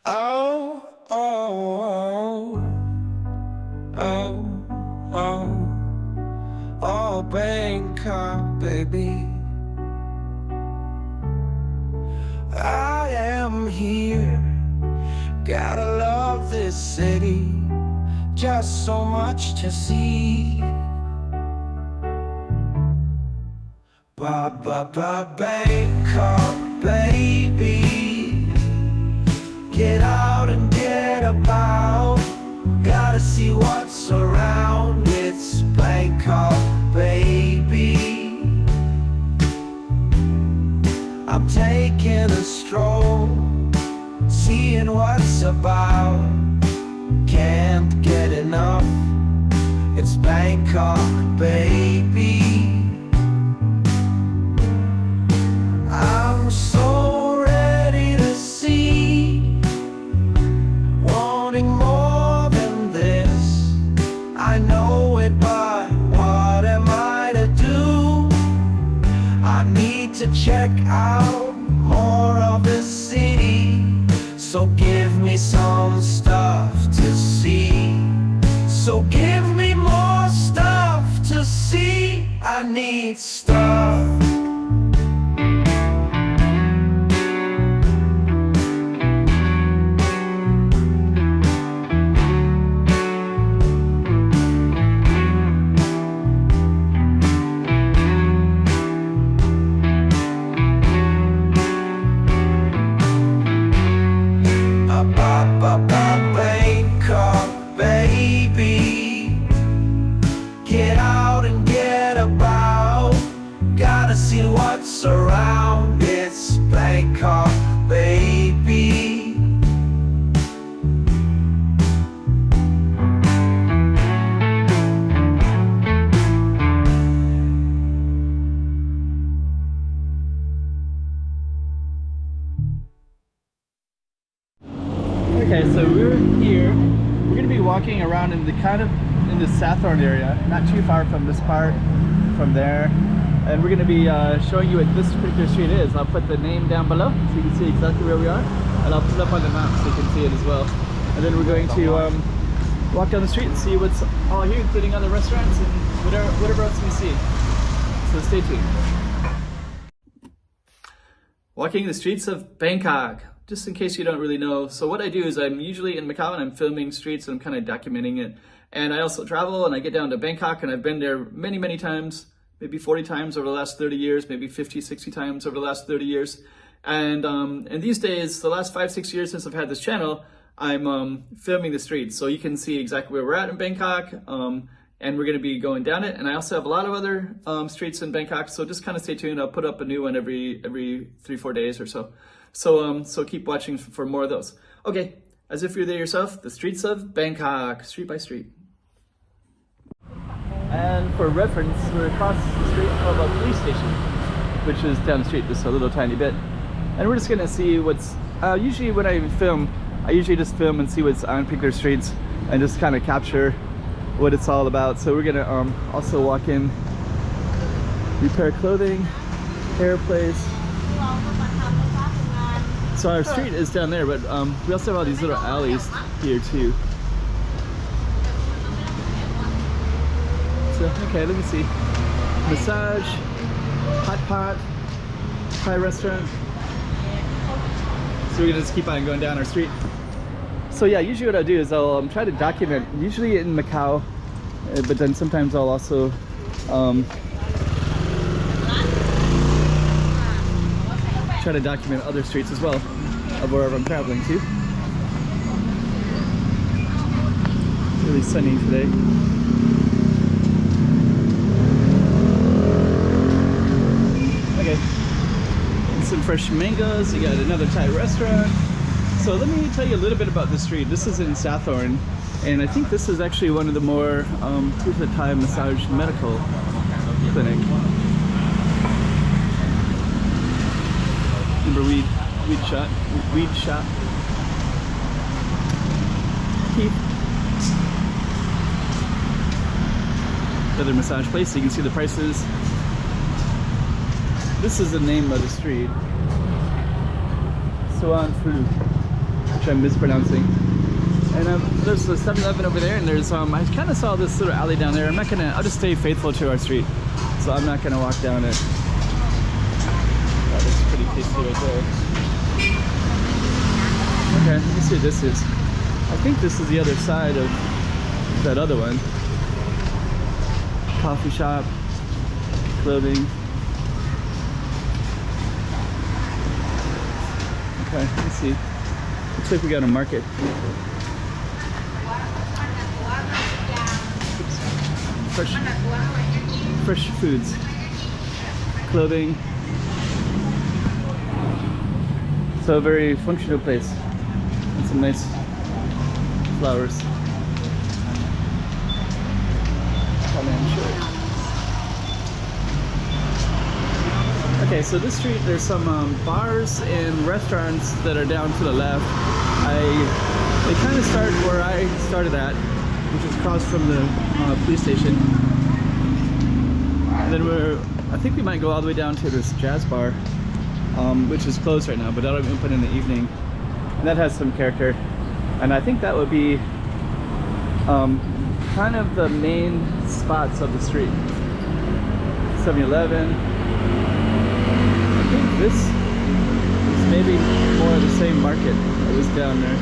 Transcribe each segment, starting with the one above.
Oh, oh, oh, oh, oh, oh, Bangkok, baby. I am here, gotta love this city, just so much to see. Bangkok, baby, get out and get about, gotta see what's around. It's Bangkok, baby. I'm taking a stroll, seeing what's about, can't get enough. It's Bangkok, baby. I'm so ready to see, wanting more than this. I know it, but what am I to do? I need to check out more of the city, so give me some stuff to see. So give me more stuff to see. I need stuff. Bangkok, baby, get out and get about, gotta see what's around. It's Bangkok, baby. Okay, so we're here. We're going to be walking around in the Sathon area, not too far from this part, from there. And we're going to be showing you what this particular street is. I'll put the name down below so you can see exactly where we are. And I'll put it up on the map so you can see it as well. And then we're going to walk down the street and see what's all here, including other restaurants and whatever else we see. So stay tuned. Walking the streets of Bangkok. Just in case you don't really know. So what I do is I'm usually in Macau and I'm filming streets and I'm kind of documenting it. And I also travel and I get down to Bangkok and I've been there many, many times, maybe 40 times over the last 30 years, maybe 50, 60 times over the last 30 years. And these days, the last 5-6 years since I've had this channel, I'm filming the streets. So you can see exactly where we're at in Bangkok. And we're going to be going down it. And I also have a lot of other streets in Bangkok. So just kind of stay tuned. I'll put up a new one every 3-4 days or so. So keep watching for more of those. Okay, as if you're there yourself, the streets of Bangkok, street by street. And for reference, we're across the street from a police station, which is down the street just a little tiny bit. And we're just gonna see what's, usually when I film, I usually just film and see what's on particular streets and just kind of capture what it's all about. So we're gonna also walk in, repair clothing, hair place. So our street is down there, but we also have all these little alleys here too. So, okay, let me see. Massage, hot pot, Thai restaurant. So we're gonna just keep on going down our street. So yeah, usually what I do is I'll try to document, usually in Macau, but then sometimes I'll also try to document other streets as well of wherever I'm traveling to. It's really sunny today. Okay, and some fresh mangoes. You got another Thai restaurant. So let me tell you a little bit about this street. This is in Sathon, and I think this is actually one of the more here's a Thai massage medical clinic. Remember weed shop. Keith. Another massage place, so you can see the prices. This is the name of the street. Suan Phlu. which I'm mispronouncing. And there's a 7-Eleven over there, and there's I kind of saw this little alley down there. I'll just stay faithful to our street, so I'm not gonna walk down it. That looks pretty tasty right there. Okay, let me see what this is. I think this is the other side of that other one. Coffee shop, clothing. Okay, let's see. Looks like we got a market. Fresh foods, clothing. So a very functional place. And some nice flowers. Okay, so this street, there's some bars and restaurants that are down to the left. They kind of start where I started at, which is across from the police station. And then I think we might go all the way down to this jazz bar, which is closed right now, but that'll be open in the evening. And that has some character. And I think that would be kind of the main spots of the street. 7-Eleven. I think this is maybe more of the same market that was down there.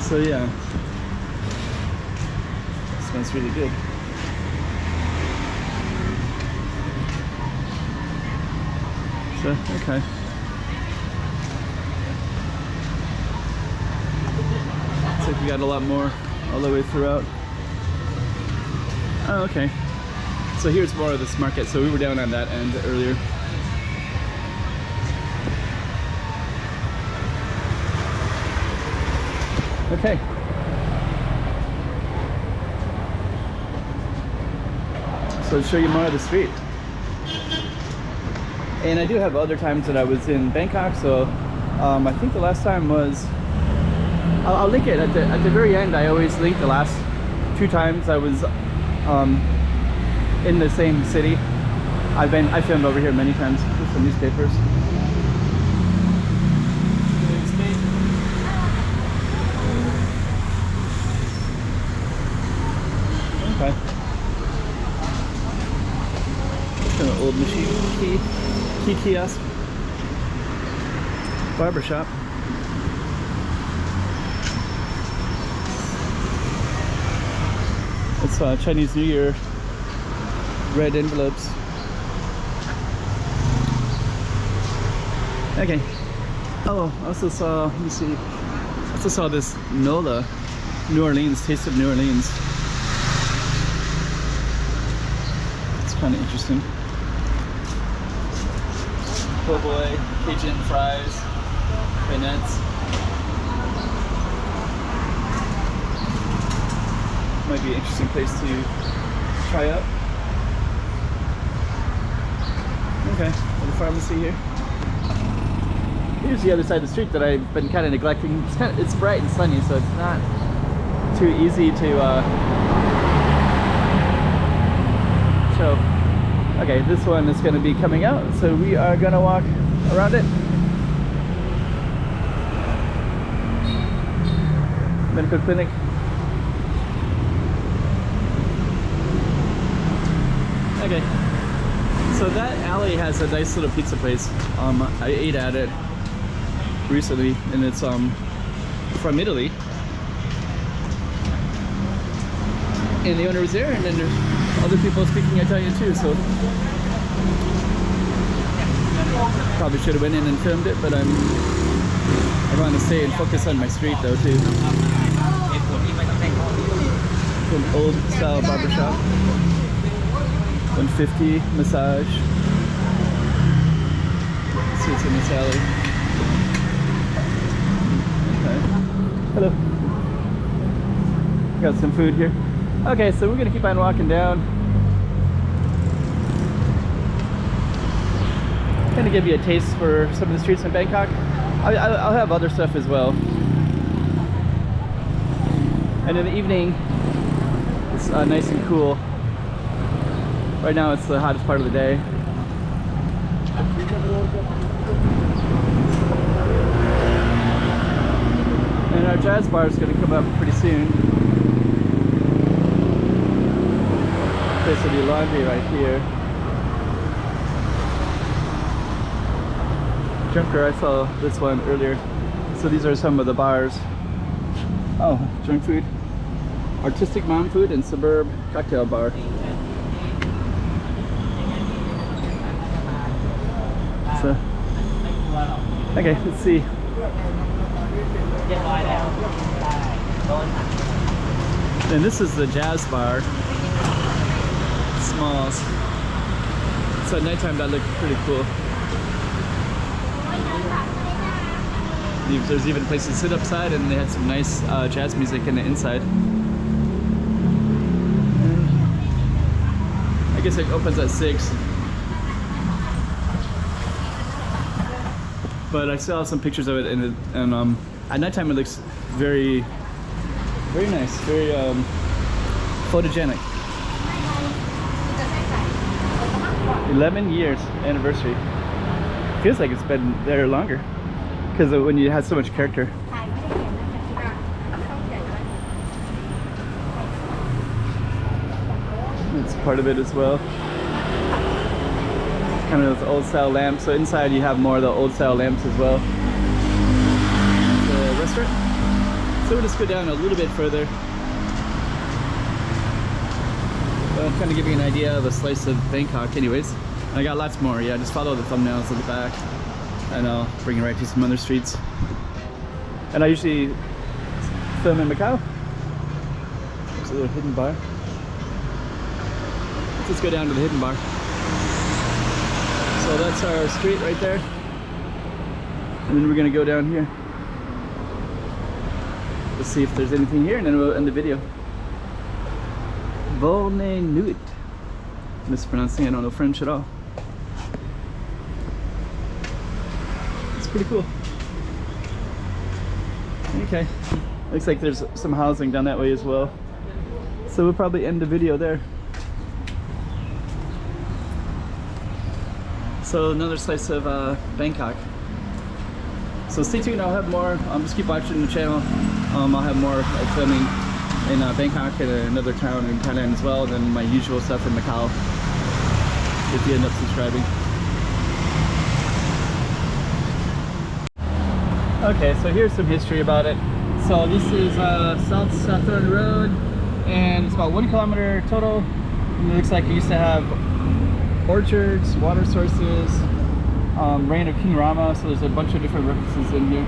So yeah, it smells really good. So, okay. Looks like we got a lot more all the way throughout. Oh, okay. So here's more of this market. So we were down on that end earlier. Okay. So to show you more of the street. And I do have other times that I was in Bangkok. So I think the last time was, I'll link it at the very end. I always link the last 2 times I was in the same city. I filmed over here many times with some newspapers. Okay. Kind of old machine key kiosk. Barber shop. It's Chinese New Year. Red envelopes. Okay. Oh, I also saw, let me see. I also saw this NOLA, New Orleans, Taste of New Orleans. It's kind of interesting. Po' boy, Cajun fries, bayonettes. Might be an interesting place to try out. Okay, the pharmacy here. Here's the other side of the street that I've been kind of neglecting. It's bright and sunny, so it's not too easy to show. Okay, this one is going to be coming out, so we are going to walk around it. Medical clinic. Okay. So that alley has a nice little pizza place. I ate at it recently, and it's from Italy. And the owner was there, and then there's other people speaking Italian too. So probably should have went in and filmed it, but I want to stay and focus on my street though too. An old style barbershop. 150 massage. Let's see what's in this alley. Okay. Hello. Got some food here. Okay, so we're gonna keep on walking down. Kind of give you a taste for some of the streets in Bangkok. I'll have other stuff as well. And in the evening, it's nice and cool. Right now it's the hottest part of the day. jazz bar is going to come up pretty soon. This will be laundry right here. Junker, I saw this one earlier. So these are some of the bars. Oh, junk food. Artistic mom food and suburb cocktail bar. So, okay, let's see. And this is the jazz bar. Smalls. So at nighttime that looked pretty cool. There's even a place to sit upside, and they had some nice jazz music in the inside. And I guess it opens at 6. But I still have some pictures of it, and at nighttime it looks very, very nice, very photogenic. 11 years anniversary. Feels like it's been there longer because when you have so much character. It's part of it as well. Kind of those old style lamps. So inside you have more of the old style lamps as well. The restaurant. So we'll just go down a little bit further. I'll kind of give you an idea of a slice of Bangkok anyways. And I got lots more. Yeah, just follow the thumbnails at the back and I'll bring you right to some other streets. And I usually film in Macau. There's a little hidden bar. Let's just go down to the hidden bar. So that's our street right there. And then we're gonna go down here. Let's see if there's anything here and then we'll end the video. Volne Nuit. Mispronouncing, I don't know French at all. It's pretty cool. Okay. Looks like there's some housing down that way as well. So we'll probably end the video there. So another slice of Bangkok. So stay tuned, I'll have more. Just keep watching the channel. I'll have more filming in Bangkok and another town in Thailand as well, than my usual stuff in Macau, if you end up subscribing. Okay, so here's some history about it. So this is South Sathon Road, and it's about 1 kilometer total. And it looks like it used to have orchards, water sources, reign of King Rama, so there's a bunch of different references in here.